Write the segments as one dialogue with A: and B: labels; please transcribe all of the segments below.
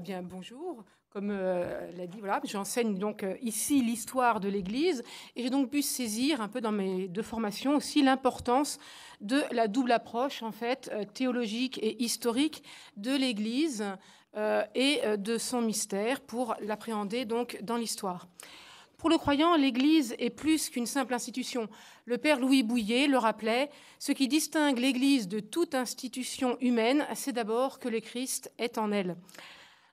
A: bien, bonjour. Comme l'a dit, voilà, j'enseigne donc ici l'histoire de l'Église et j'ai donc pu saisir un peu dans mes deux formations aussi l'importance de la double approche en fait théologique et historique de l'Église et de son mystère pour l'appréhender donc dans l'histoire. Pour le croyant, l'Église est plus qu'une simple institution. Le père Louis Bouillet le rappelait, ce qui distingue l'Église de toute institution humaine, c'est d'abord que le Christ est en elle.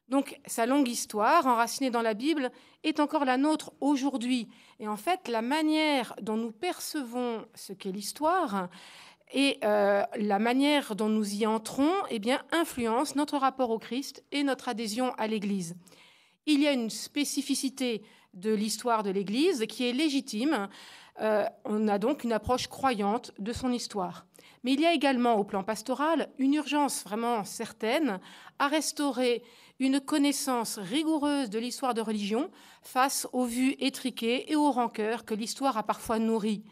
A: Donc, sa longue histoire, enracinée dans la Bible, est encore la nôtre aujourd'hui. Et en fait, la manière dont nous percevons ce qu'est l'histoire et la manière dont nous y entrons, eh bien, influence notre rapport au Christ et notre adhésion à l'Église. Il y a une spécificité de l'histoire de l'Église qui est légitime. On a donc une approche croyante de son histoire. Mais il y a également, au plan pastoral, une urgence vraiment certaine à restaurer une connaissance rigoureuse de l'histoire de religion face aux vues étriquées et aux rancœurs que l'histoire a parfois nourries.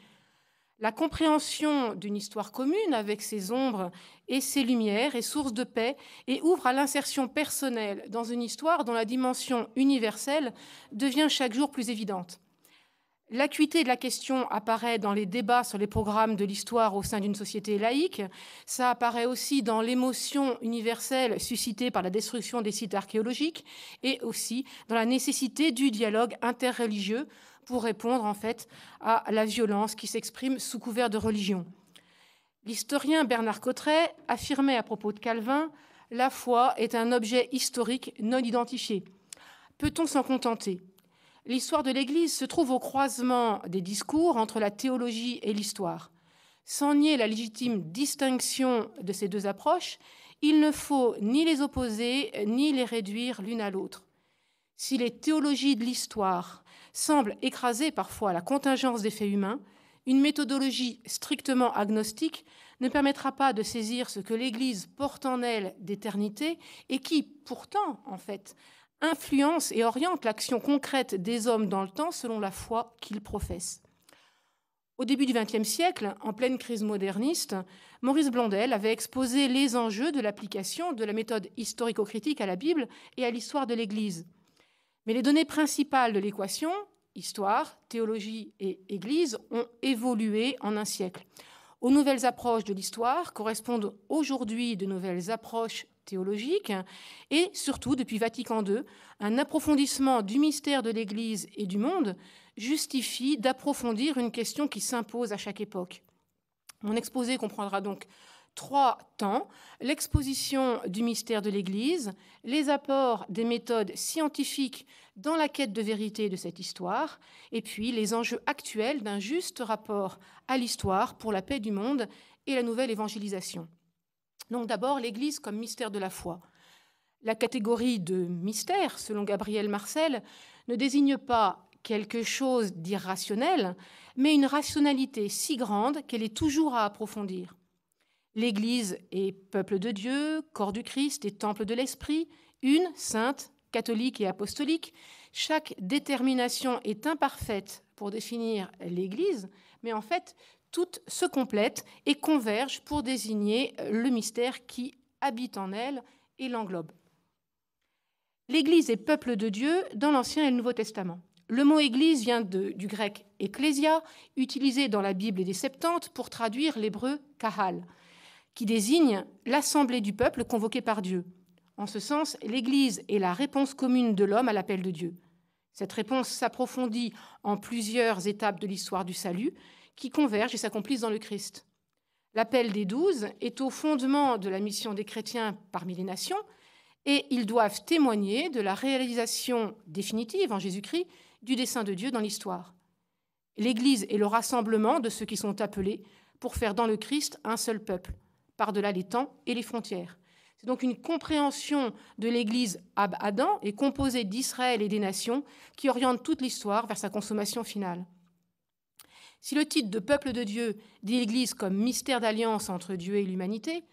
A: La compréhension d'une histoire commune avec ses ombres et ses lumières est source de paix et ouvre à l'insertion personnelle dans une histoire dont la dimension universelle devient chaque jour plus évidente. L'acuité de la question apparaît dans les débats sur les programmes de l'histoire au sein d'une société laïque. Ça apparaît aussi dans l'émotion universelle suscitée par la destruction des sites archéologiques et aussi dans la nécessité du dialogue interreligieux pour répondre en fait à la violence qui s'exprime sous couvert de religion. L'historien Bernard Cotteret affirmait à propos de Calvin « La foi est un objet historique non identifié ». Peut-on s'en contenter ? L'histoire de l'Église se trouve au croisement des discours entre la théologie et l'histoire. Sans nier la légitime distinction de ces deux approches, il ne faut ni les opposer ni les réduire l'une à l'autre. Si les théologies de l'histoire semblent écraser parfois la contingence des faits humains, une méthodologie strictement agnostique ne permettra pas de saisir ce que l'Église porte en elle d'éternité et qui, pourtant, en fait, influence et oriente l'action concrète des hommes dans le temps selon la foi qu'ils professent. Au début du XXe siècle, en pleine crise moderniste, Maurice Blondel avait exposé les enjeux de l'application de la méthode historico-critique à la Bible et à l'histoire de l'Église. Mais les données principales de l'équation, histoire, théologie et Église, ont évolué en un siècle. Aux nouvelles approches de l'histoire correspondent aujourd'hui de nouvelles approches théologiques et surtout, depuis Vatican II, un approfondissement du mystère de l'Église et du monde justifie d'approfondir une question qui s'impose à chaque époque. Mon exposé comprendra donc 3 temps, l'exposition du mystère de l'Église, les apports des méthodes scientifiques dans la quête de vérité de cette histoire, et puis les enjeux actuels d'un juste rapport à l'histoire pour la paix du monde et la nouvelle évangélisation. Donc d'abord, l'Église comme mystère de la foi. La catégorie de mystère, selon Gabriel Marcel, ne désigne pas quelque chose d'irrationnel, mais une rationalité si grande qu'elle est toujours à approfondir. L'Église est peuple de Dieu, corps du Christ et temple de l'Esprit, une, sainte, catholique et apostolique. Chaque détermination est imparfaite pour définir l'Église, mais en fait, toutes se complètent et convergent pour désigner le mystère qui habite en elle et l'englobe. L'Église est peuple de Dieu dans l'Ancien et le Nouveau Testament. Le mot Église vient du grec « ecclésia », utilisé dans la Bible des Septante pour traduire l'hébreu « kahal », qui désigne l'assemblée du peuple convoquée par Dieu. En ce sens, l'Église est la réponse commune de l'homme à l'appel de Dieu. Cette réponse s'approfondit en plusieurs étapes de l'histoire du salut, qui convergent et s'accomplissent dans le Christ. L'appel des 12 est au fondement de la mission des chrétiens parmi les nations, et ils doivent témoigner de la réalisation définitive en Jésus-Christ du dessein de Dieu dans l'histoire. L'Église est le rassemblement de ceux qui sont appelés pour faire dans le Christ un seul peuple, par-delà les temps et les frontières. C'est donc une compréhension de l'Église ab Adam et composée d'Israël et des nations qui oriente toute l'histoire vers sa consommation finale. Si le titre de peuple de Dieu dit l'Église comme mystère d'alliance entre Dieu et l'humanité,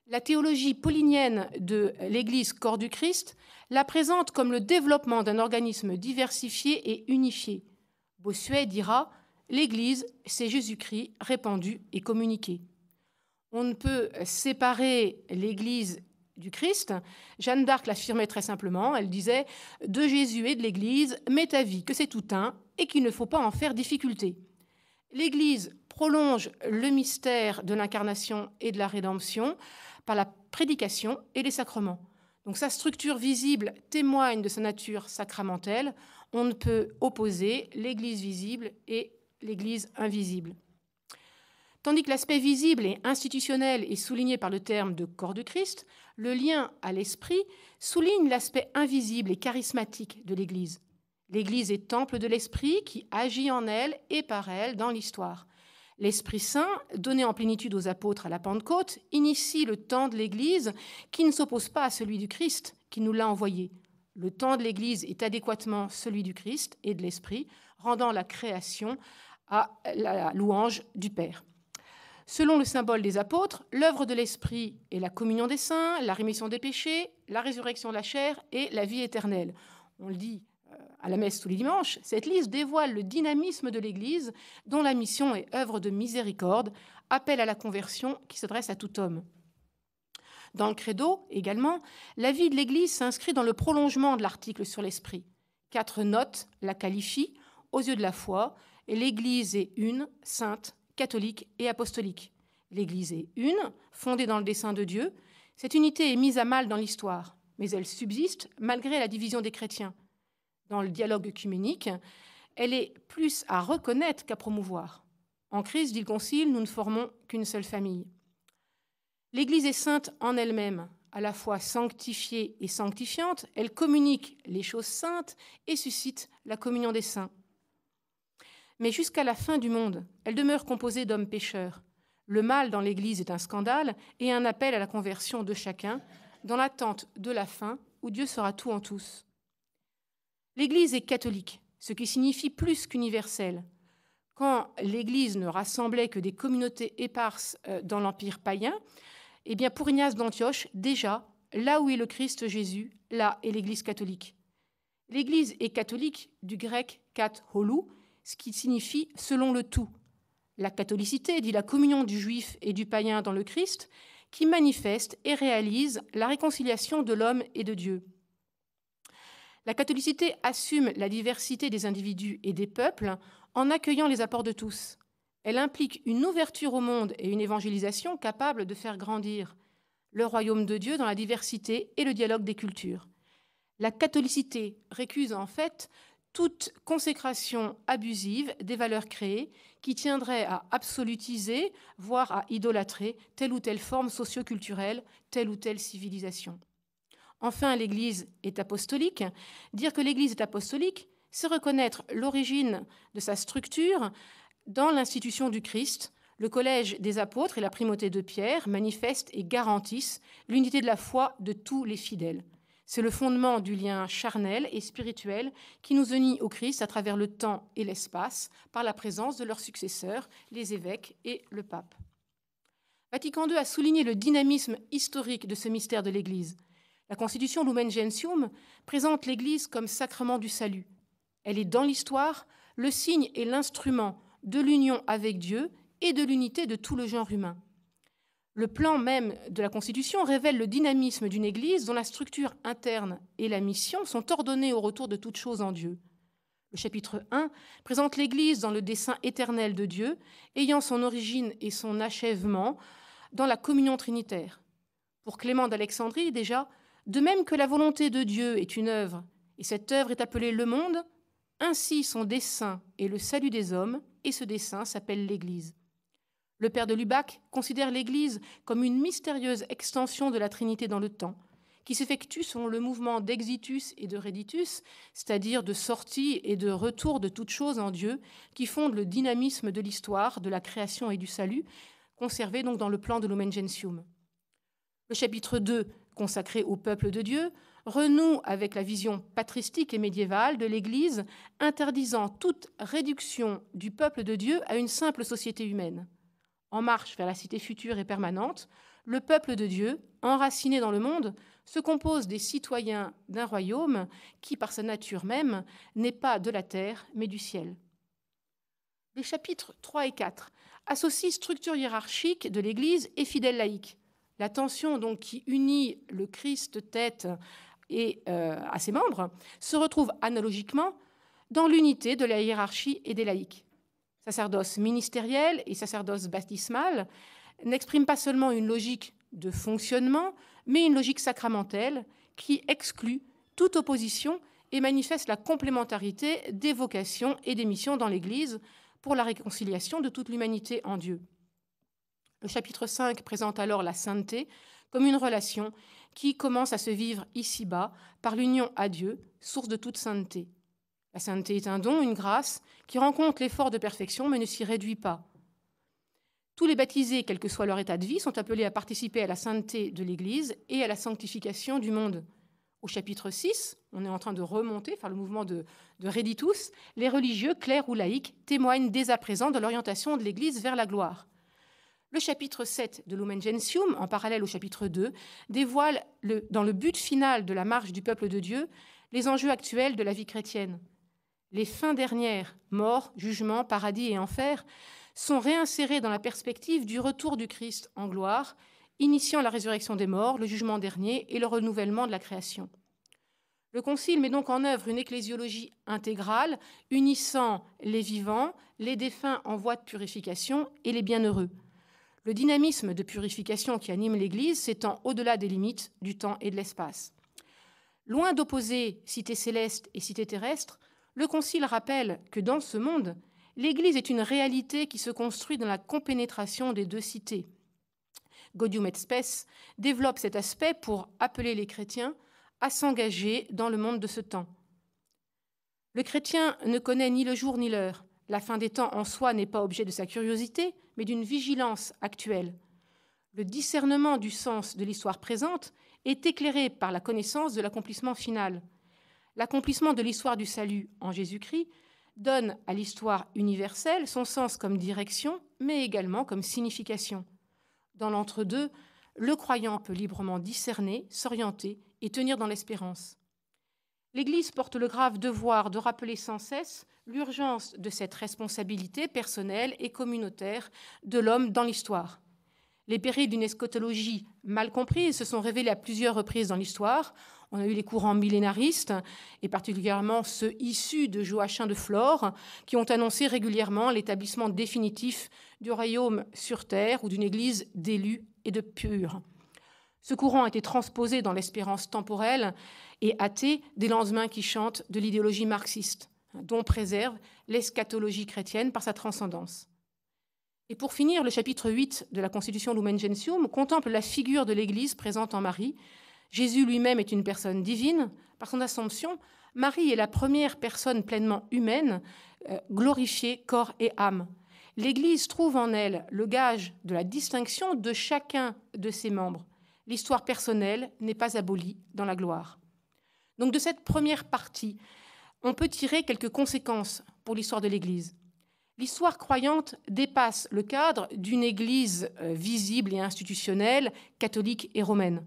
A: la théologie paulinienne de l'Église corps du Christ la présente comme le développement d'un organisme diversifié et unifié. Bossuet dira « L'Église, c'est Jésus-Christ répandu et communiqué ». On ne peut séparer l'Église du Christ. Jeanne d'Arc l'affirmait très simplement, elle disait « De Jésus et de l'Église, mets avis que c'est tout un et qu'il ne faut pas en faire difficulté ». L'Église prolonge le mystère de l'incarnation et de la rédemption par la prédication et les sacrements. Donc sa structure visible témoigne de sa nature sacramentelle. On ne peut opposer l'Église visible et l'Église invisible. Tandis que l'aspect visible et institutionnel est souligné par le terme de corps du Christ, le lien à l'esprit souligne l'aspect invisible et charismatique de l'Église. L'Église est temple de l'Esprit qui agit en elle et par elle dans l'histoire. L'Esprit Saint, donné en plénitude aux apôtres à la Pentecôte, initie le temps de l'Église qui ne s'oppose pas à celui du Christ qui nous l'a envoyé. Le temps de l'Église est adéquatement celui du Christ et de l'Esprit, rendant la création à la louange du Père. Selon le symbole des apôtres, l'œuvre de l'Esprit est la communion des saints, la rémission des péchés, la résurrection de la chair et la vie éternelle. On le dit à la messe tous les dimanches, cette liste dévoile le dynamisme de l'Église dont la mission est œuvre de miséricorde, appel à la conversion qui s'adresse à tout homme. Dans le credo, également, la vie de l'Église s'inscrit dans le prolongement de l'article sur l'Esprit. 4 notes la qualifient aux yeux de la foi, et l'Église est une, sainte, catholique et apostolique. L'Église est une, fondée dans le dessein de Dieu. Cette unité est mise à mal dans l'histoire, mais elle subsiste malgré la division des chrétiens. Dans le dialogue œcuménique, elle est plus à reconnaître qu'à promouvoir. En Christ, dit le Concile, nous ne formons qu'une seule famille. L'Église est sainte en elle-même, à la fois sanctifiée et sanctifiante. Elle communique les choses saintes et suscite la communion des saints. Mais jusqu'à la fin du monde, elle demeure composée d'hommes pécheurs. Le mal dans l'Église est un scandale et un appel à la conversion de chacun, dans l'attente de la fin où Dieu sera tout en tous. L'Église est catholique, ce qui signifie plus qu'universelle. Quand l'Église ne rassemblait que des communautés éparses dans l'Empire païen, eh bien pour Ignace d'Antioche, déjà, là où est le Christ Jésus, là est l'Église catholique. L'Église est catholique du grec kat holou, ce qui signifie « selon le tout ». La catholicité dit la communion du juif et du païen dans le Christ, qui manifeste et réalise la réconciliation de l'homme et de Dieu. La catholicité assume la diversité des individus et des peuples en accueillant les apports de tous. Elle implique une ouverture au monde et une évangélisation capable de faire grandir le royaume de Dieu dans la diversité et le dialogue des cultures. La catholicité récuse en fait toute consécration abusive des valeurs créées qui tiendrait à absolutiser, voire à idolâtrer telle ou telle forme socio-culturelle, telle ou telle civilisation. Enfin, l'Église est apostolique. Dire que l'Église est apostolique, c'est reconnaître l'origine de sa structure dans l'institution du Christ. Le collège des apôtres et la primauté de Pierre manifestent et garantissent l'unité de la foi de tous les fidèles. C'est le fondement du lien charnel et spirituel qui nous unit au Christ à travers le temps et l'espace par la présence de leurs successeurs, les évêques et le pape. Vatican II a souligné le dynamisme historique de ce mystère de l'Église. La Constitution Lumen Gentium présente l'Église comme sacrement du salut. Elle est dans l'histoire le signe et l'instrument de l'union avec Dieu et de l'unité de tout le genre humain. Le plan même de la Constitution révèle le dynamisme d'une Église dont la structure interne et la mission sont ordonnées au retour de toutes choses en Dieu. Le chapitre 1 présente l'Église dans le dessein éternel de Dieu, ayant son origine et son achèvement dans la communion trinitaire. Pour Clément d'Alexandrie, déjà, de même que la volonté de Dieu est une œuvre, et cette œuvre est appelée le monde, ainsi son dessein est le salut des hommes, et ce dessein s'appelle l'Église. Le père de Lubac considère l'Église comme une mystérieuse extension de la Trinité dans le temps, qui s'effectue selon le mouvement d'exitus et de reditus, c'est-à-dire de sortie et de retour de toutes choses en Dieu, qui fonde le dynamisme de l'histoire, de la création et du salut, conservé donc dans le plan de Lumen Gentium. Le chapitre 2, consacré au peuple de Dieu, renoue avec la vision patristique et médiévale de l'Église, interdisant toute réduction du peuple de Dieu à une simple société humaine. En marche vers la cité future et permanente, le peuple de Dieu, enraciné dans le monde, se compose des citoyens d'un royaume qui, par sa nature même, n'est pas de la terre, mais du ciel. Les chapitres 3 et 4 associent structure hiérarchique de l'Église et fidèles laïcs. La tension donc qui unit le Christ tête et à ses membres se retrouve analogiquement dans l'unité de la hiérarchie et des laïcs. Sacerdoce ministériel et sacerdoce baptismal n'expriment pas seulement une logique de fonctionnement, mais une logique sacramentelle qui exclut toute opposition et manifeste la complémentarité des vocations et des missions dans l'Église pour la réconciliation de toute l'humanité en Dieu. Le chapitre 5 présente alors la sainteté comme une relation qui commence à se vivre ici-bas par l'union à Dieu, source de toute sainteté. La sainteté est un don, une grâce, qui rencontre l'effort de perfection mais ne s'y réduit pas. Tous les baptisés, quel que soit leur état de vie, sont appelés à participer à la sainteté de l'Église et à la sanctification du monde. Au chapitre 6, on est en train de remonter, faire le mouvement de Reditus, les religieux, clercs ou laïcs, témoignent dès à présent de l'orientation de l'Église vers la gloire. Le chapitre 7 de Lumen Gentium, en parallèle au chapitre 2, dévoile, dans le but final de la marche du peuple de Dieu, les enjeux actuels de la vie chrétienne. Les fins dernières, mort, jugement, paradis et enfer, sont réinsérés dans la perspective du retour du Christ en gloire, initiant la résurrection des morts, le jugement dernier et le renouvellement de la création. Le Concile met donc en œuvre une ecclésiologie intégrale, unissant les vivants, les défunts en voie de purification et les bienheureux. Le dynamisme de purification qui anime l'Église s'étend au-delà des limites du temps et de l'espace. Loin d'opposer cité céleste et cité terrestre, le Concile rappelle que dans ce monde, l'Église est une réalité qui se construit dans la compénétration des deux cités. Gaudium et Spes développe cet aspect pour appeler les chrétiens à s'engager dans le monde de ce temps. Le chrétien ne connaît ni le jour ni l'heure. La fin des temps en soi n'est pas objet de sa curiosité, mais d'une vigilance actuelle. Le discernement du sens de l'histoire présente est éclairé par la connaissance de l'accomplissement final. L'accomplissement de l'histoire du salut en Jésus-Christ donne à l'histoire universelle son sens comme direction, mais également comme signification. Dans l'entre-deux, le croyant peut librement discerner, s'orienter et tenir dans l'espérance. L'Église porte le grave devoir de rappeler sans cesse l'urgence de cette responsabilité personnelle et communautaire de l'homme dans l'histoire. Les périls d'une eschatologie mal comprise se sont révélés à plusieurs reprises dans l'histoire. On a eu les courants millénaristes, et particulièrement ceux issus de Joachim de Flore, qui ont annoncé régulièrement l'établissement définitif du royaume sur terre ou d'une église d'élus et de purs. Ce courant a été transposé dans l'espérance temporelle et athée des lendemains qui chantent de l'idéologie marxiste, dont préserve l'eschatologie chrétienne par sa transcendance. Et pour finir, le chapitre 8 de la Constitution Lumen Gentium contemple la figure de l'Église présente en Marie. Jésus lui-même est une personne divine. Par son Assomption, Marie est la première personne pleinement humaine, glorifiée corps et âme. L'Église trouve en elle le gage de la distinction de chacun de ses membres. L'histoire personnelle n'est pas abolie dans la gloire. Donc de cette première partie, on peut tirer quelques conséquences pour l'histoire de l'Église. L'histoire croyante dépasse le cadre d'une Église visible et institutionnelle, catholique et romaine.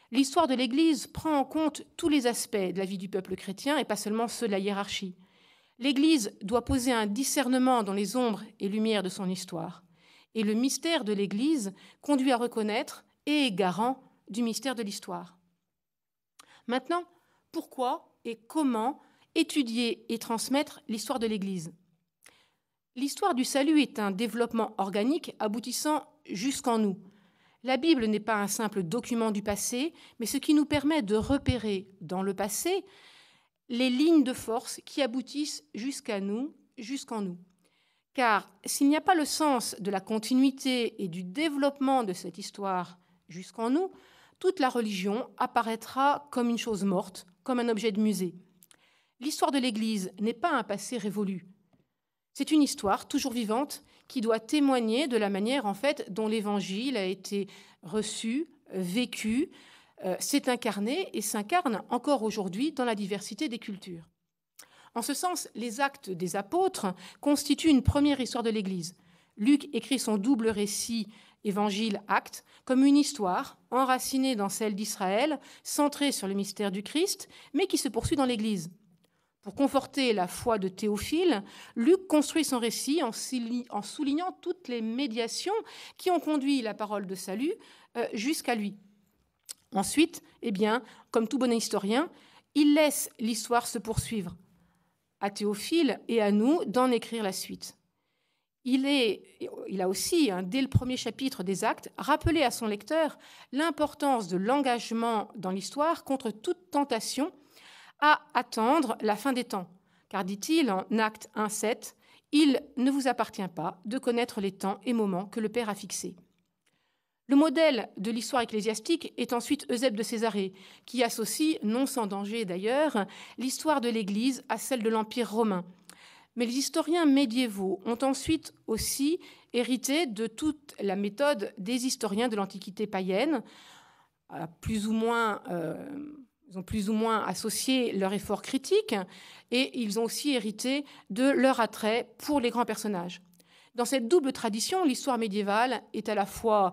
A: L'histoire de l'Église prend en compte tous les aspects de la vie du peuple chrétien et pas seulement ceux de la hiérarchie. L'Église doit poser un discernement dans les ombres et lumières de son histoire. Et le mystère de l'Église conduit à reconnaître et est garant du mystère de l'histoire. Maintenant, pourquoi et comment étudier et transmettre l'histoire de l'Église ? L'histoire du salut est un développement organique aboutissant jusqu'en nous. La Bible n'est pas un simple document du passé, mais ce qui nous permet de repérer dans le passé les lignes de force qui aboutissent jusqu'en nous. Car s'il n'y a pas le sens de la continuité et du développement de cette histoire jusqu'en nous, toute la religion apparaîtra comme une chose morte, comme un objet de musée. L'histoire de l'Église n'est pas un passé révolu. C'est une histoire toujours vivante qui doit témoigner de la manière en fait dont l'Évangile a été reçu, vécu, s'est incarné et s'incarne encore aujourd'hui dans la diversité des cultures. En ce sens, les actes des apôtres constituent une première histoire de l'Église. Luc écrit son double récit Évangile-Actes comme une histoire enracinée dans celle d'Israël, centrée sur le mystère du Christ, mais qui se poursuit dans l'Église. Pour conforter la foi de Théophile, Luc construit son récit en soulignant toutes les médiations qui ont conduit la parole de salut jusqu'à lui. Ensuite, eh bien, comme tout bon historien, il laisse l'histoire se poursuivre. À Théophile et à nous d'en écrire la suite. Il a aussi, dès le premier chapitre des Actes, rappelé à son lecteur l'importance de l'engagement dans l'histoire contre toute tentation à attendre la fin des temps. Car, dit-il en Actes 1,7, « Il ne vous appartient pas de connaître les temps et moments que le Père a fixés. » Le modèle de l'histoire ecclésiastique est ensuite Eusèbe de Césarée, qui associe, non sans danger d'ailleurs, l'histoire de l'Église à celle de l'Empire romain. Mais les historiens médiévaux ont ensuite aussi hérité de toute la méthode des historiens de l'Antiquité païenne. Ils ont plus ou moins associé leur effort critique et ils ont aussi hérité de leur attrait pour les grands personnages. Dans cette double tradition, l'histoire médiévale est à la fois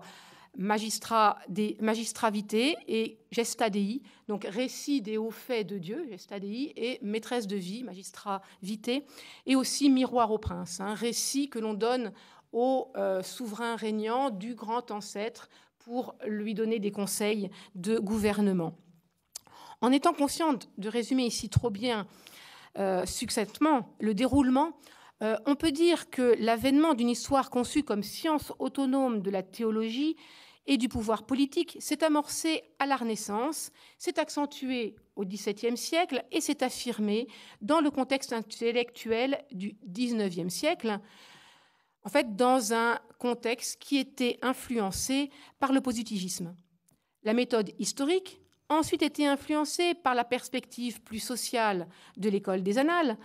A: magistrat vitae et gesta dei, donc récit des hauts faits de Dieu, gesta dei, et maîtresse de vie, magistrat vitae, et aussi miroir au prince, récit que l'on donne au souverain régnant du grand ancêtre pour lui donner des conseils de gouvernement. En étant consciente de résumer ici trop bien succinctement le déroulement, on peut dire que l'avènement d'une histoire conçue comme science autonome de la théologie et du pouvoir politique s'est amorcé à la Renaissance, s'est accentué au XVIIe siècle et s'est affirmé dans le contexte intellectuel du XIXe siècle, en fait dans un contexte qui était influencé par le positivisme. La méthode historique a ensuite été influencée par la perspective plus sociale de l'école des Annales,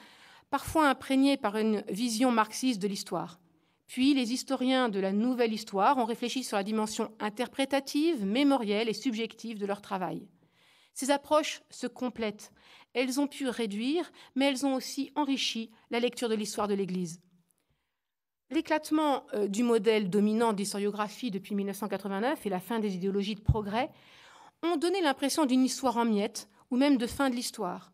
A: parfois imprégnée par une vision marxiste de l'histoire. Puis les historiens de la nouvelle histoire ont réfléchi sur la dimension interprétative, mémorielle et subjective de leur travail. Ces approches se complètent. Elles ont pu réduire, mais elles ont aussi enrichi la lecture de l'histoire de l'Église. L'éclatement du modèle dominant d'historiographie depuis 1989 et la fin des idéologies de progrès ont donné l'impression d'une histoire en miettes ou même de fin de l'histoire.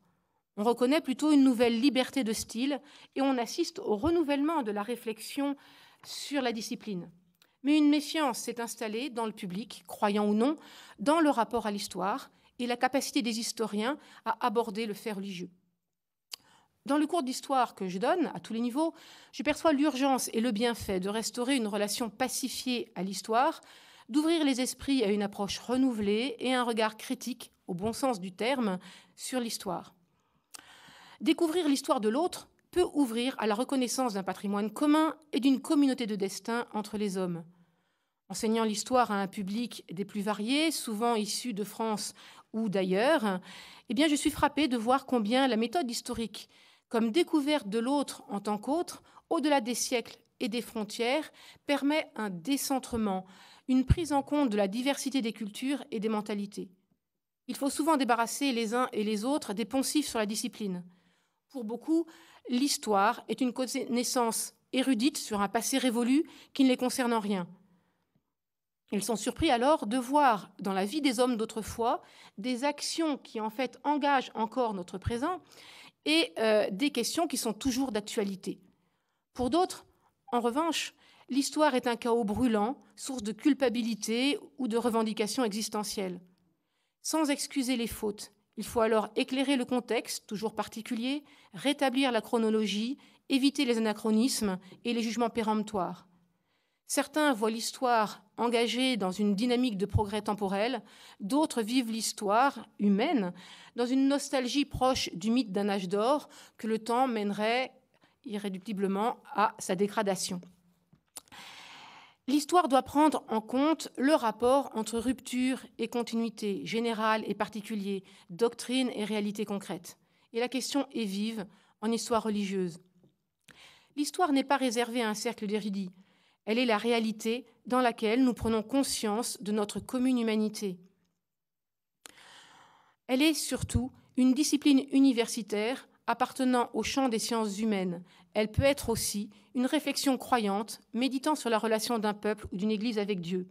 A: On reconnaît plutôt une nouvelle liberté de style et on assiste au renouvellement de la réflexion sur la discipline. Mais une méfiance s'est installée dans le public, croyant ou non, dans le rapport à l'histoire et la capacité des historiens à aborder le fait religieux. Dans le cours d'histoire que je donne, à tous les niveaux, je perçois l'urgence et le bienfait de restaurer une relation pacifiée à l'histoire, d'ouvrir les esprits à une approche renouvelée et un regard critique, au bon sens du terme, sur l'histoire. Découvrir l'histoire de l'autre peut ouvrir à la reconnaissance d'un patrimoine commun et d'une communauté de destin entre les hommes. Enseignant l'histoire à un public des plus variés, souvent issus de France ou d'ailleurs, eh bien, je suis frappée de voir combien la méthode historique, comme découverte de l'autre en tant qu'autre, au-delà des siècles et des frontières, permet un décentrement, une prise en compte de la diversité des cultures et des mentalités. Il faut souvent débarrasser les uns et les autres des poncifs sur la discipline. Pour beaucoup, l'histoire est une connaissance érudite sur un passé révolu qui ne les concerne en rien. Ils sont surpris alors de voir dans la vie des hommes d'autrefois des actions qui en fait engagent encore notre présent et des questions qui sont toujours d'actualité. Pour d'autres, en revanche, l'histoire est un chaos brûlant, source de culpabilité ou de revendications existentielles. Sans excuser les fautes, il faut alors éclairer le contexte, toujours particulier, rétablir la chronologie, éviter les anachronismes et les jugements péremptoires. Certains voient l'histoire engagée dans une dynamique de progrès temporel, d'autres vivent l'histoire humaine dans une nostalgie proche du mythe d'un âge d'or que le temps mènerait irréductiblement à sa dégradation. L'histoire doit prendre en compte le rapport entre rupture et continuité, générale et particulier, doctrine et réalité concrète. Et la question est vive en histoire religieuse. L'histoire n'est pas réservée à un cercle d'érudits. Elle est la réalité dans laquelle nous prenons conscience de notre commune humanité. Elle est surtout une discipline universitaire appartenant au champ des sciences humaines. Elle peut être aussi une réflexion croyante, méditant sur la relation d'un peuple ou d'une église avec Dieu.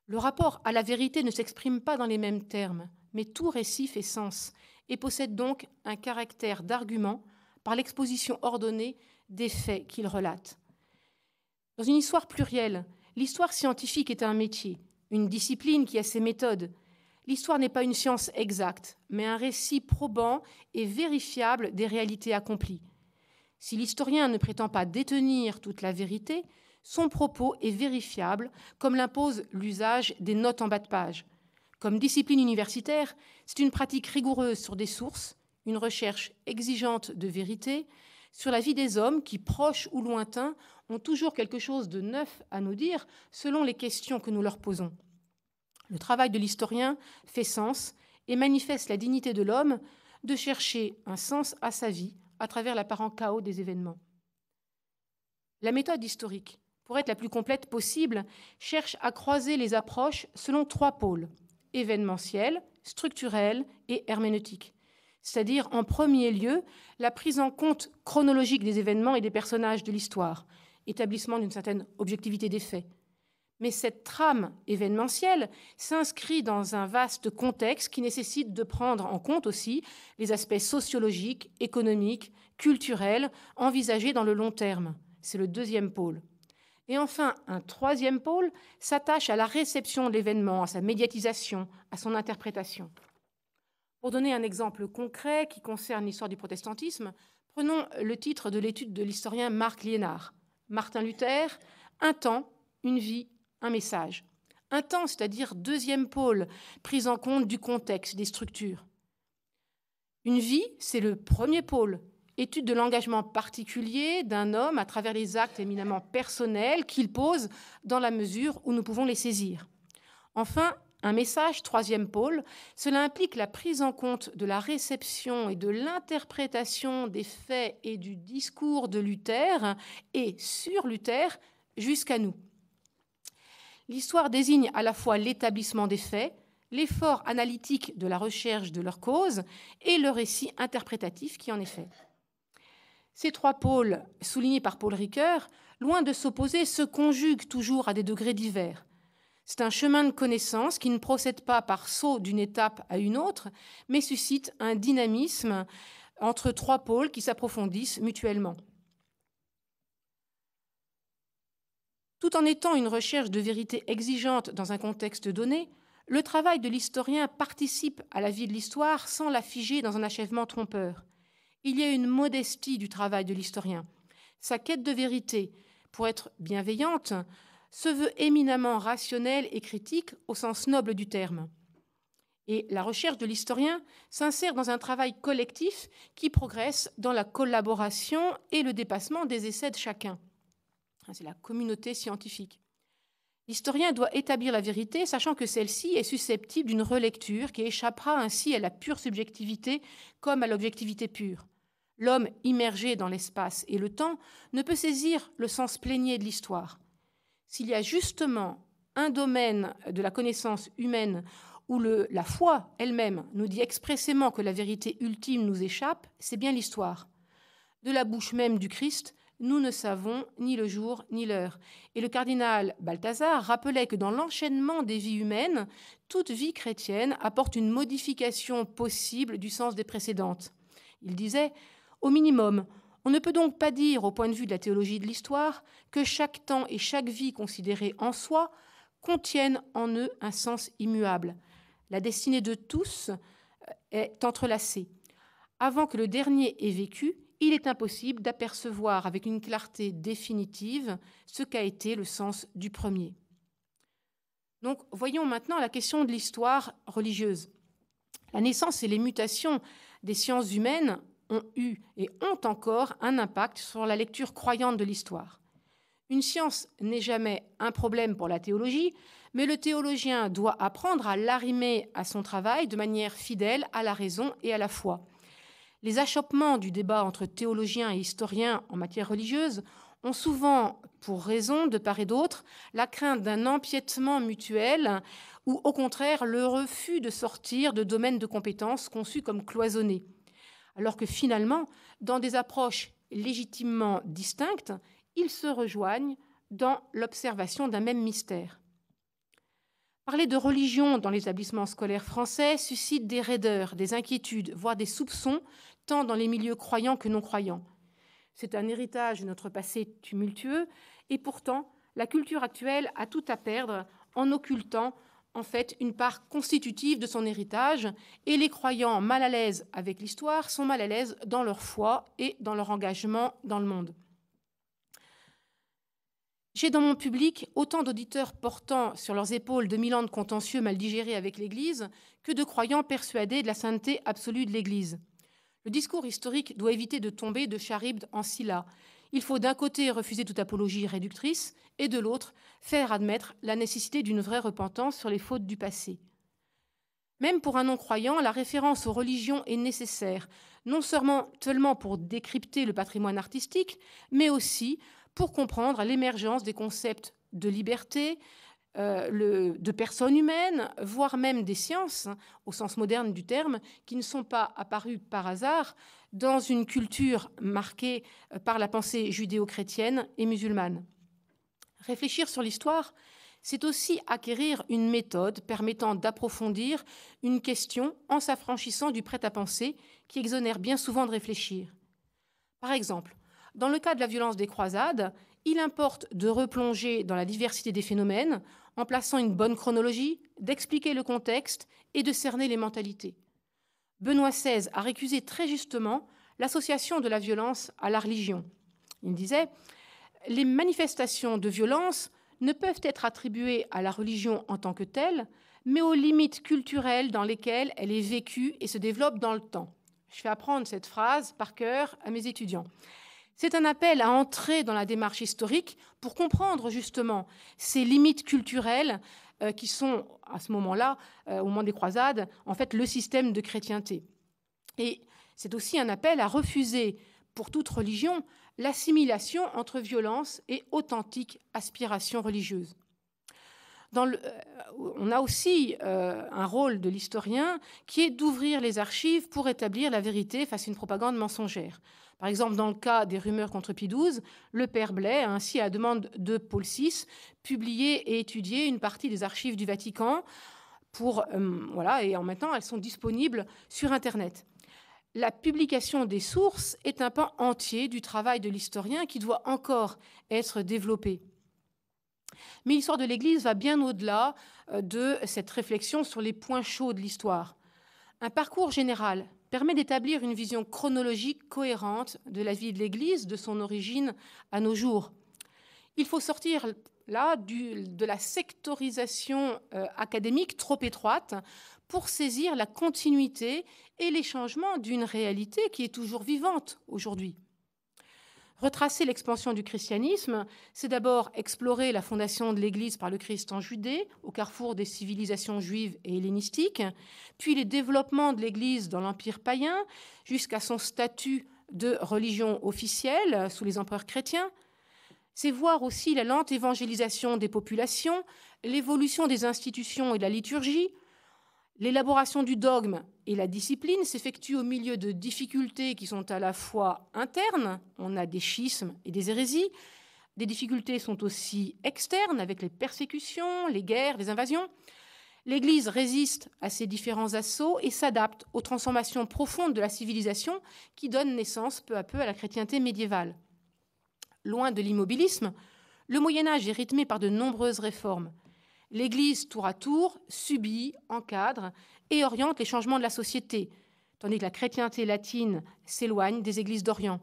A: Le rapport à la vérité ne s'exprime pas dans les mêmes termes, mais tout récit fait sens, et possède donc un caractère d'argument par l'exposition ordonnée des faits qu'il relate. Dans une histoire plurielle, l'histoire scientifique est un métier, une discipline qui a ses méthodes. L'histoire n'est pas une science exacte, mais un récit probant et vérifiable des réalités accomplies. Si l'historien ne prétend pas détenir toute la vérité, son propos est vérifiable, comme l'impose l'usage des notes en bas de page. Comme discipline universitaire, c'est une pratique rigoureuse sur des sources, une recherche exigeante de vérité, sur la vie des hommes qui, proches ou lointains, ont toujours quelque chose de neuf à nous dire selon les questions que nous leur posons. Le travail de l'historien fait sens et manifeste la dignité de l'homme de chercher un sens à sa vie à travers l'apparent chaos des événements. La méthode historique, pour être la plus complète possible, cherche à croiser les approches selon 3 pôles, événementiel, structurel et herméneutique. C'est-à-dire, en premier lieu, la prise en compte chronologique des événements et des personnages de l'histoire, établissement d'une certaine objectivité des faits. Mais cette trame événementielle s'inscrit dans un vaste contexte qui nécessite de prendre en compte aussi les aspects sociologiques, économiques, culturels, envisagés dans le long terme. C'est le 2e pôle. Et enfin, un 3e pôle s'attache à la réception de l'événement, à sa médiatisation, à son interprétation. Pour donner un exemple concret qui concerne l'histoire du protestantisme, prenons le titre de l'étude de l'historien Marc Liénard. Martin Luther, un temps, une vie, un message. Un temps, c'est-à-dire 2e pôle, prise en compte du contexte, des structures. Une vie, c'est le 1er pôle, étude de l'engagement particulier d'un homme à travers les actes éminemment personnels qu'il pose dans la mesure où nous pouvons les saisir. Enfin, un message, 3e pôle, cela implique la prise en compte de la réception et de l'interprétation des faits et du discours de Luther et sur Luther jusqu'à nous. L'histoire désigne à la fois l'établissement des faits, l'effort analytique de la recherche de leur cause et le récit interprétatif qui en est fait. Ces 3 pôles, soulignés par Paul Ricoeur, loin de s'opposer, se conjuguent toujours à des degrés divers. C'est un chemin de connaissance qui ne procède pas par saut d'une étape à une autre, mais suscite un dynamisme entre 3 pôles qui s'approfondissent mutuellement. Tout en étant une recherche de vérité exigeante dans un contexte donné, le travail de l'historien participe à la vie de l'histoire sans la figer dans un achèvement trompeur. Il y a une modestie du travail de l'historien. Sa quête de vérité, pour être bienveillante, se veut éminemment rationnelle et critique au sens noble du terme. Et la recherche de l'historien s'insère dans un travail collectif qui progresse dans la collaboration et le dépassement des essais de chacun. C'est la communauté scientifique. L'historien doit établir la vérité, sachant que celle-ci est susceptible d'une relecture qui échappera ainsi à la pure subjectivité comme à l'objectivité pure. L'homme immergé dans l'espace et le temps ne peut saisir le sens plénier de l'histoire. S'il y a justement un domaine de la connaissance humaine où la foi elle-même nous dit expressément que la vérité ultime nous échappe, c'est bien l'histoire. De la bouche même du Christ, nous ne savons ni le jour ni l'heure. Et le cardinal Balthazar rappelait que dans l'enchaînement des vies humaines, toute vie chrétienne apporte une modification possible du sens des précédentes. Il disait, au minimum, on ne peut donc pas dire, au point de vue de la théologie de l'histoire, que chaque temps et chaque vie considérée en soi contiennent en eux un sens immuable. La destinée de tous est entrelacée. Avant que le dernier ait vécu, il est impossible d'apercevoir avec une clarté définitive ce qu'a été le sens du premier. Donc, voyons maintenant la question de l'histoire religieuse. La naissance et les mutations des sciences humaines ont eu et ont encore un impact sur la lecture croyante de l'histoire. Une science n'est jamais un problème pour la théologie, mais le théologien doit apprendre à l'arrimer à son travail de manière fidèle à la raison et à la foi. Les achoppements du débat entre théologiens et historiens en matière religieuse ont souvent pour raison, de part et d'autre, la crainte d'un empiètement mutuel ou, au contraire, le refus de sortir de domaines de compétences conçus comme cloisonnés. Alors que finalement, dans des approches légitimement distinctes, ils se rejoignent dans l'observation d'un même mystère. Parler de religion dans les établissements scolaires français suscite des raideurs, des inquiétudes, voire des soupçons, tant dans les milieux croyants que non croyants. C'est un héritage de notre passé tumultueux, et pourtant, la culture actuelle a tout à perdre en occultant en fait une part constitutive de son héritage, et les croyants mal à l'aise avec l'histoire sont mal à l'aise dans leur foi et dans leur engagement dans le monde. J'ai dans mon public autant d'auditeurs portant sur leurs épaules 2000 ans de contentieux mal digérés avec l'Église que de croyants persuadés de la sainteté absolue de l'Église. Le discours historique doit éviter de tomber de Charybde en Scylla. Il faut d'un côté refuser toute apologie réductrice et de l'autre faire admettre la nécessité d'une vraie repentance sur les fautes du passé. Même pour un non-croyant, la référence aux religions est nécessaire, non seulement pour décrypter le patrimoine artistique, mais aussi pour comprendre l'émergence des concepts de liberté, de personnes humaines, voire même des sciences, au sens moderne du terme, qui ne sont pas apparus par hasard dans une culture marquée par la pensée judéo-chrétienne et musulmane. Réfléchir sur l'histoire, c'est aussi acquérir une méthode permettant d'approfondir une question en s'affranchissant du prêt-à-penser qui exonère bien souvent de réfléchir. Par exemple, dans le cas de la violence des croisades, il importe de replonger dans la diversité des phénomènes en plaçant une bonne chronologie, d'expliquer le contexte et de cerner les mentalités. Benoît XVI a récusé très justement l'association de la violence à la religion. Il disait « Les manifestations de violence ne peuvent être attribuées à la religion en tant que telle, mais aux limites culturelles dans lesquelles elle est vécue et se développe dans le temps. » Je fais apprendre cette phrase par cœur à mes étudiants. C'est un appel à entrer dans la démarche historique pour comprendre justement ces limites culturelles qui sont, à ce moment-là, au moment des croisades, en fait le système de chrétienté. Et c'est aussi un appel à refuser, pour toute religion, l'assimilation entre violence et authentique aspiration religieuse. On a aussi un rôle de l'historien qui est d'ouvrir les archives pour établir la vérité face à une propagande mensongère. Par exemple, dans le cas des rumeurs contre Pie XII, le père Blais a ainsi, à la demande de Paul VI, publié et étudié une partie des archives du Vatican et maintenant elles sont disponibles sur Internet. La publication des sources est un pan entier du travail de l'historien qui doit encore être développé. Mais l'histoire de l'Église va bien au-delà de cette réflexion sur les points chauds de l'histoire. Un parcours général permet d'établir une vision chronologique cohérente de la vie de l'Église, de son origine à nos jours. Il faut sortir là de la sectorisation académique trop étroite pour saisir la continuité et les changements d'une réalité qui est toujours vivante aujourd'hui. Retracer l'expansion du christianisme, c'est d'abord explorer la fondation de l'Église par le Christ en Judée, au carrefour des civilisations juives et hellénistiques, puis les développements de l'Église dans l'Empire païen, jusqu'à son statut de religion officielle sous les empereurs chrétiens. C'est voir aussi la lente évangélisation des populations, l'évolution des institutions et de la liturgie. L'élaboration du dogme et la discipline s'effectuent au milieu de difficultés qui sont à la fois internes, on a des schismes et des hérésies, des difficultés sont aussi externes avec les persécutions, les guerres, les invasions. L'Église résiste à ces différents assauts et s'adapte aux transformations profondes de la civilisation qui donnent naissance peu à peu à la chrétienté médiévale. Loin de l'immobilisme, le Moyen-Âge est rythmé par de nombreuses réformes. L'Église, tour à tour, subit, encadre et oriente les changements de la société, tandis que la chrétienté latine s'éloigne des églises d'Orient.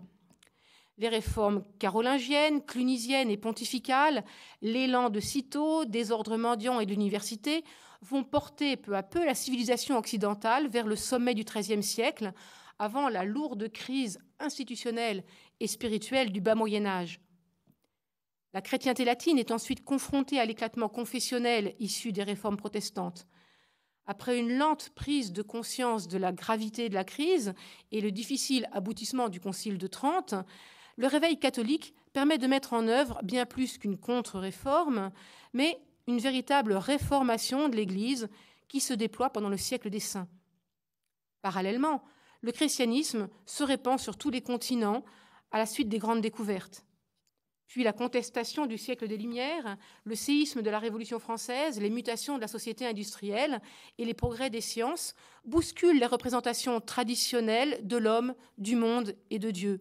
A: Les réformes carolingiennes, clunisiennes et pontificales, l'élan de Cîteaux, des ordres mendiants et de l'université vont porter peu à peu la civilisation occidentale vers le sommet du XIIIe siècle, avant la lourde crise institutionnelle et spirituelle du bas Moyen-Âge. La chrétienté latine est ensuite confrontée à l'éclatement confessionnel issu des réformes protestantes. Après une lente prise de conscience de la gravité de la crise et le difficile aboutissement du Concile de Trente, le réveil catholique permet de mettre en œuvre bien plus qu'une contre-réforme, mais une véritable réformation de l'Église qui se déploie pendant le siècle des saints. Parallèlement, le christianisme se répand sur tous les continents à la suite des grandes découvertes. Puis la contestation du siècle des Lumières, le séisme de la Révolution française, les mutations de la société industrielle et les progrès des sciences bousculent les représentations traditionnelles de l'homme, du monde et de Dieu.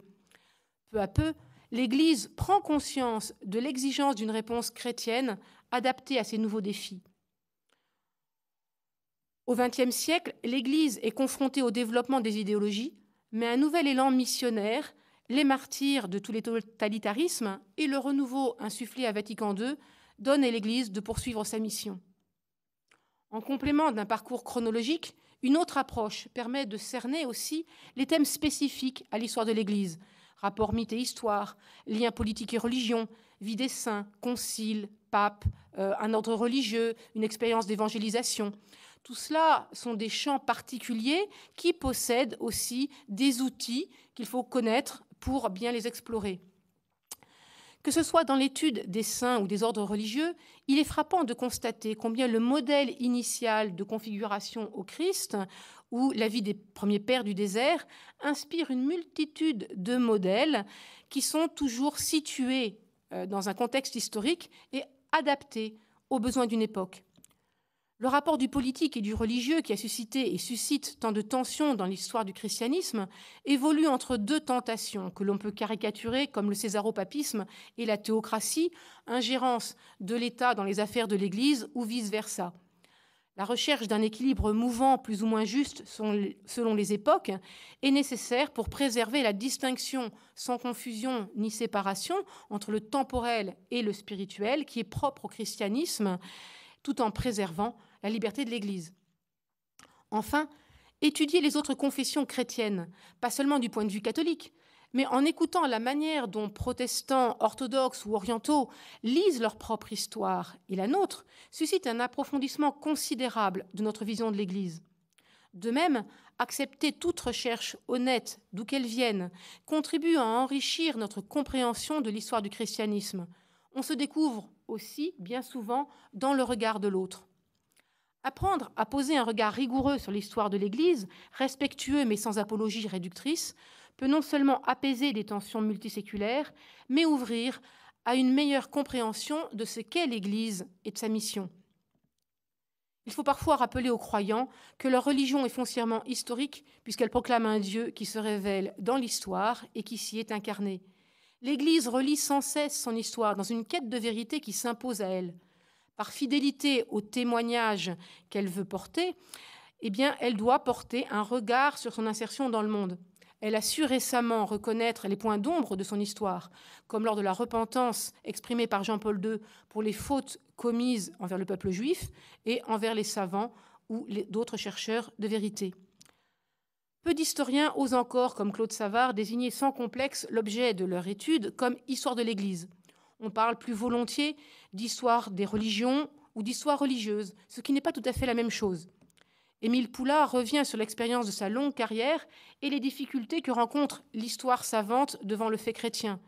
A: Peu à peu, l'Église prend conscience de l'exigence d'une réponse chrétienne adaptée à ces nouveaux défis. Au XXe siècle, l'Église est confrontée au développement des idéologies, mais un nouvel élan missionnaire, les martyrs de tous les totalitarismes et le renouveau insufflé à Vatican II donnent à l'Église de poursuivre sa mission. En complément d'un parcours chronologique, une autre approche permet de cerner aussi les thèmes spécifiques à l'histoire de l'Église, rapport mythe et histoire, liens politique et religion, vie des saints, concile, pape, un ordre religieux, une expérience d'évangélisation. Tout cela sont des champs particuliers qui possèdent aussi des outils qu'il faut connaître pour bien les explorer. Que ce soit dans l'étude des saints ou des ordres religieux, il est frappant de constater combien le modèle initial de configuration au Christ ou la vie des premiers pères du désert inspire une multitude de modèles qui sont toujours situés dans un contexte historique et adaptés aux besoins d'une époque. Le rapport du politique et du religieux qui a suscité et suscite tant de tensions dans l'histoire du christianisme évolue entre deux tentations que l'on peut caricaturer comme le césaropapisme et la théocratie, ingérence de l'État dans les affaires de l'Église ou vice-versa. La recherche d'un équilibre mouvant plus ou moins juste selon les époques est nécessaire pour préserver la distinction sans confusion ni séparation entre le temporel et le spirituel qui est propre au christianisme, tout en préservant la liberté de l'Église. Enfin, étudier les autres confessions chrétiennes, pas seulement du point de vue catholique, mais en écoutant la manière dont protestants, orthodoxes ou orientaux lisent leur propre histoire et la nôtre, suscite un approfondissement considérable de notre vision de l'Église. De même, accepter toute recherche honnête, d'où qu'elle vienne, contribue à enrichir notre compréhension de l'histoire du christianisme. On se découvre aussi, bien souvent, dans le regard de l'autre. Apprendre à poser un regard rigoureux sur l'histoire de l'Église, respectueux mais sans apologie réductrice, peut non seulement apaiser des tensions multiséculaires, mais ouvrir à une meilleure compréhension de ce qu'est l'Église et de sa mission. Il faut parfois rappeler aux croyants que leur religion est foncièrement historique, puisqu'elle proclame un Dieu qui se révèle dans l'histoire et qui s'y est incarné. L'Église relie sans cesse son histoire dans une quête de vérité qui s'impose à elle. Par fidélité au témoignage qu'elle veut porter, eh bien, elle doit porter un regard sur son insertion dans le monde. Elle a su récemment reconnaître les points d'ombre de son histoire, comme lors de la repentance exprimée par Jean-Paul II pour les fautes commises envers le peuple juif et envers les savants ou d'autres chercheurs de vérité. Peu d'historiens osent encore, comme Claude Savard, désigner sans complexe l'objet de leur étude comme histoire de l'Église. On parle plus volontiers d'histoire des religions ou d'histoire religieuse, ce qui n'est pas tout à fait la même chose. Émile Poulain revient sur l'expérience de sa longue carrière et les difficultés que rencontre l'histoire savante devant le fait chrétien.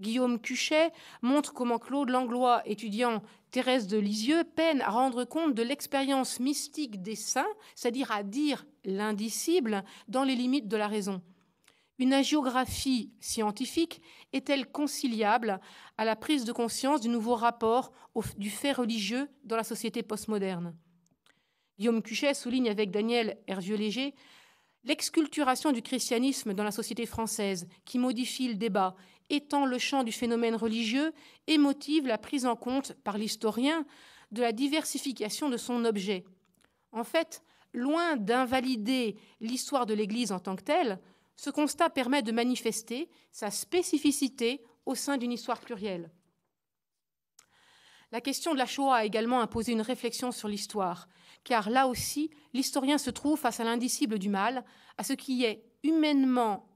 A: Guillaume Cuchet montre comment Claude Langlois, étudiant Thérèse de Lisieux, peine à rendre compte de l'expérience mystique des saints, c'est-à-dire à dire l'indicible dans les limites de la raison. Une hagiographie scientifique est-elle conciliable à la prise de conscience du nouveau rapport du fait religieux dans la société postmoderne ? Guillaume Cuchet souligne avec Daniel Hervieux-Léger l'exculturation du christianisme dans la société française qui modifie le débat, étend le champ du phénomène religieux et motive la prise en compte par l'historien de la diversification de son objet. En fait, loin d'invalider l'histoire de l'Église en tant que telle, ce constat permet de manifester sa spécificité au sein d'une histoire plurielle. La question de la Shoah a également imposé une réflexion sur l'histoire, car là aussi, l'historien se trouve face à l'indicible du mal, à ce qui est humainement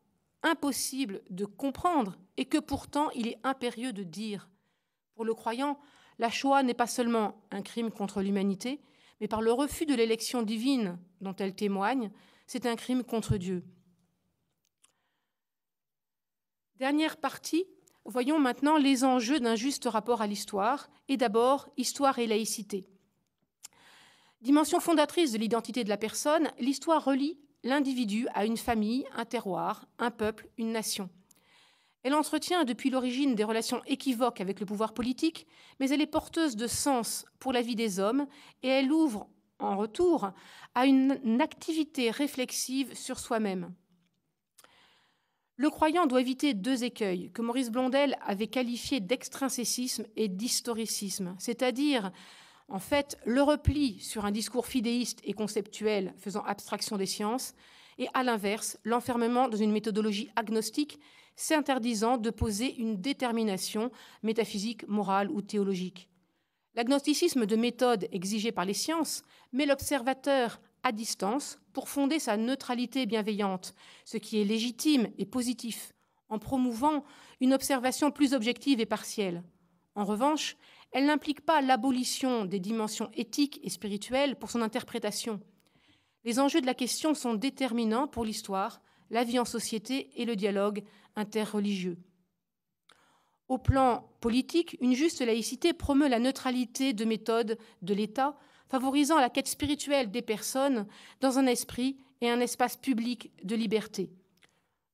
A: impossible de comprendre et que pourtant il est impérieux de dire. Pour le croyant, la Shoah n'est pas seulement un crime contre l'humanité, mais par le refus de l'élection divine dont elle témoigne, c'est un crime contre Dieu. Dernière partie, voyons maintenant les enjeux d'un juste rapport à l'histoire, et d'abord histoire et laïcité. Dimension fondatrice de l'identité de la personne, l'histoire relie l'individu à une famille, un terroir, un peuple, une nation. Elle entretient depuis l'origine des relations équivoques avec le pouvoir politique, mais elle est porteuse de sens pour la vie des hommes et elle ouvre en retour à une activité réflexive sur soi-même. Le croyant doit éviter deux écueils que Maurice Blondel avait qualifiés d'extrinsécisme et d'historicisme, c'est-à-dire en fait le repli sur un discours fidéiste et conceptuel faisant abstraction des sciences et à l'inverse l'enfermement dans une méthodologie agnostique s'interdisant de poser une détermination métaphysique, morale ou théologique. L'agnosticisme de méthode exigé par les sciences met l'observateur à distance pour fonder sa neutralité bienveillante, ce qui est légitime et positif, en promouvant une observation plus objective et partielle. En revanche, elle n'implique pas l'abolition des dimensions éthiques et spirituelles pour son interprétation. Les enjeux de la question sont déterminants pour l'histoire, la vie en société et le dialogue interreligieux. Au plan politique, une juste laïcité promeut la neutralité de méthode de l'État, favorisant la quête spirituelle des personnes dans un esprit et un espace public de liberté.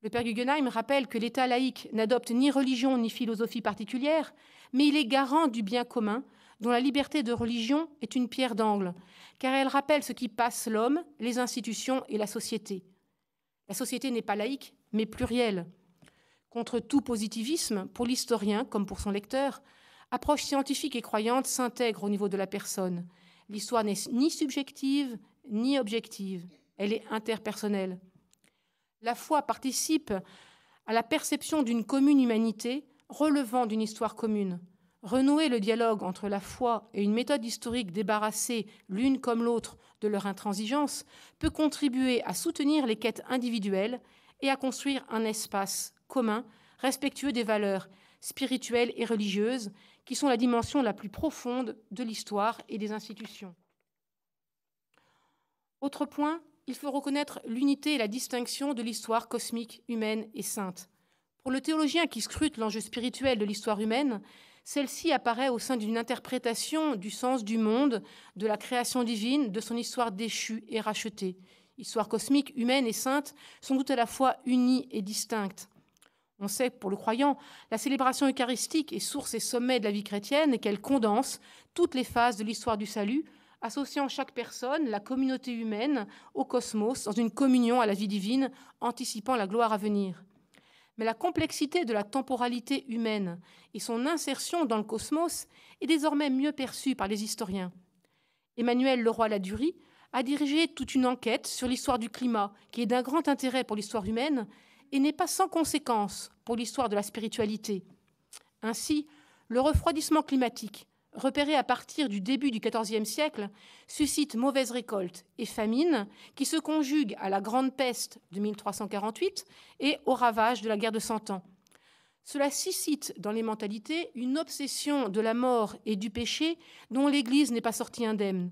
A: Le père Guggenheim rappelle que l'État laïque n'adopte ni religion ni philosophie particulière, mais il est garant du bien commun, dont la liberté de religion est une pierre d'angle, car elle rappelle ce qui passe l'homme, les institutions et la société. La société n'est pas laïque, mais plurielle. Contre tout positivisme, pour l'historien comme pour son lecteur, approche scientifique et croyante s'intègre au niveau de la personne. L'histoire n'est ni subjective ni objective, elle est interpersonnelle. La foi participe à la perception d'une commune humanité relevant d'une histoire commune. Renouer le dialogue entre la foi et une méthode historique débarrassée l'une comme l'autre de leur intransigeance peut contribuer à soutenir les quêtes individuelles et à construire un espace commun, respectueux des valeurs spirituelles et religieuses, qui sont la dimension la plus profonde de l'histoire et des institutions. Autre point, il faut reconnaître l'unité et la distinction de l'histoire cosmique, humaine et sainte. Pour le théologien qui scrute l'enjeu spirituel de l'histoire humaine, celle-ci apparaît au sein d'une interprétation du sens du monde, de la création divine, de son histoire déchue et rachetée. Histoire cosmique, humaine et sainte sont toutes à la fois unies et distinctes. On sait, pour le croyant, la célébration eucharistique est source et sommet de la vie chrétienne et qu'elle condense toutes les phases de l'histoire du salut, associant chaque personne, la communauté humaine, au cosmos, dans une communion à la vie divine, anticipant la gloire à venir. Mais la complexité de la temporalité humaine et son insertion dans le cosmos est désormais mieux perçue par les historiens. Emmanuel Leroy-Ladurie a dirigé toute une enquête sur l'histoire du climat, qui est d'un grand intérêt pour l'histoire humaine et n'est pas sans conséquence pour l'histoire de la spiritualité. Ainsi, le refroidissement climatique, repéré à partir du début du XIVe siècle, suscite mauvaise récolte et famine qui se conjuguent à la grande peste de 1348 et aux ravages de la guerre de Cent Ans. Cela suscite dans les mentalités une obsession de la mort et du péché dont l'Église n'est pas sortie indemne.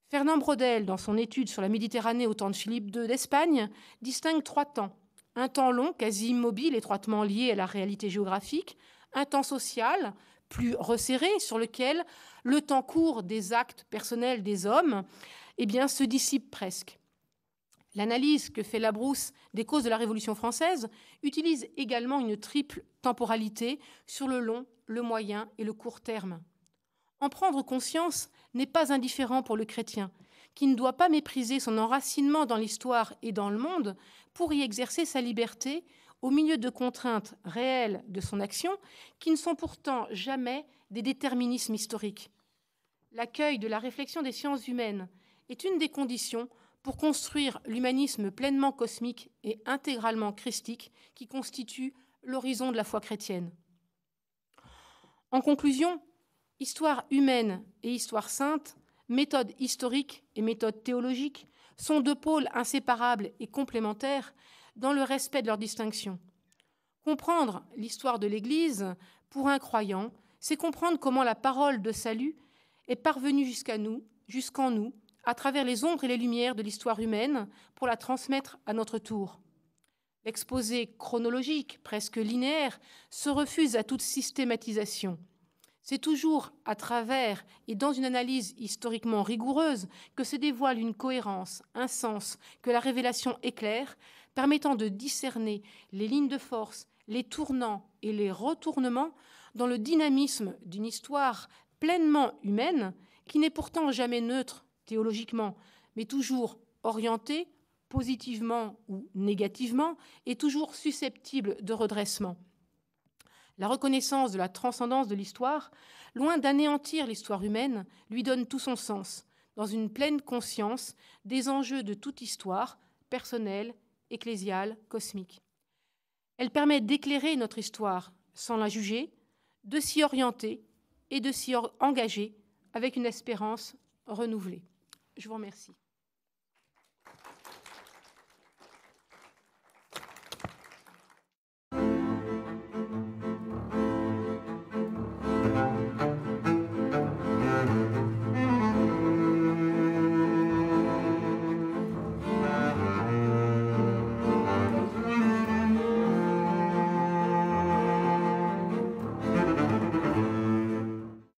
A: Fernand Braudel, dans son étude sur la Méditerranée au temps de Philippe II d'Espagne, distingue 3 temps. Un temps long, quasi immobile, étroitement lié à la réalité géographique, un temps social, plus resserré, sur lequel le temps court des actes personnels des hommes se dissipe presque. L'analyse que fait Labrousse des causes de la Révolution française utilise également une triple temporalité sur le long, le moyen et le court terme. En prendre conscience n'est pas indifférent pour le chrétien, qui ne doit pas mépriser son enracinement dans l'histoire et dans le monde pour y exercer sa liberté au milieu de contraintes réelles de son action qui ne sont pourtant jamais des déterminismes historiques. L'accueil de la réflexion des sciences humaines est une des conditions pour construire l'humanisme pleinement cosmique et intégralement christique qui constitue l'horizon de la foi chrétienne. En conclusion, histoire humaine et histoire sainte, méthode historique et méthode théologique sont 2 pôles inséparables et complémentaires dans le respect de leur distinction. Comprendre l'histoire de l'Église, pour un croyant, c'est comprendre comment la parole de salut est parvenue jusqu'en nous, à travers les ombres et les lumières de l'histoire humaine, pour la transmettre à notre tour. L'exposé chronologique, presque linéaire, se refuse à toute systématisation. C'est toujours à travers et dans une analyse historiquement rigoureuse que se dévoile une cohérence, un sens que la révélation éclaire, permettant de discerner les lignes de force, les tournants et les retournements dans le dynamisme d'une histoire pleinement humaine, qui n'est pourtant jamais neutre théologiquement, mais toujours orientée positivement ou négativement, et toujours susceptible de redressement. La reconnaissance de la transcendance de l'histoire, loin d'anéantir l'histoire humaine, lui donne tout son sens, dans une pleine conscience des enjeux de toute histoire, personnelle, ecclésiale, cosmique. Elle permet d'éclairer notre histoire sans la juger, de s'y orienter et de s'y engager avec une espérance renouvelée. Je vous remercie.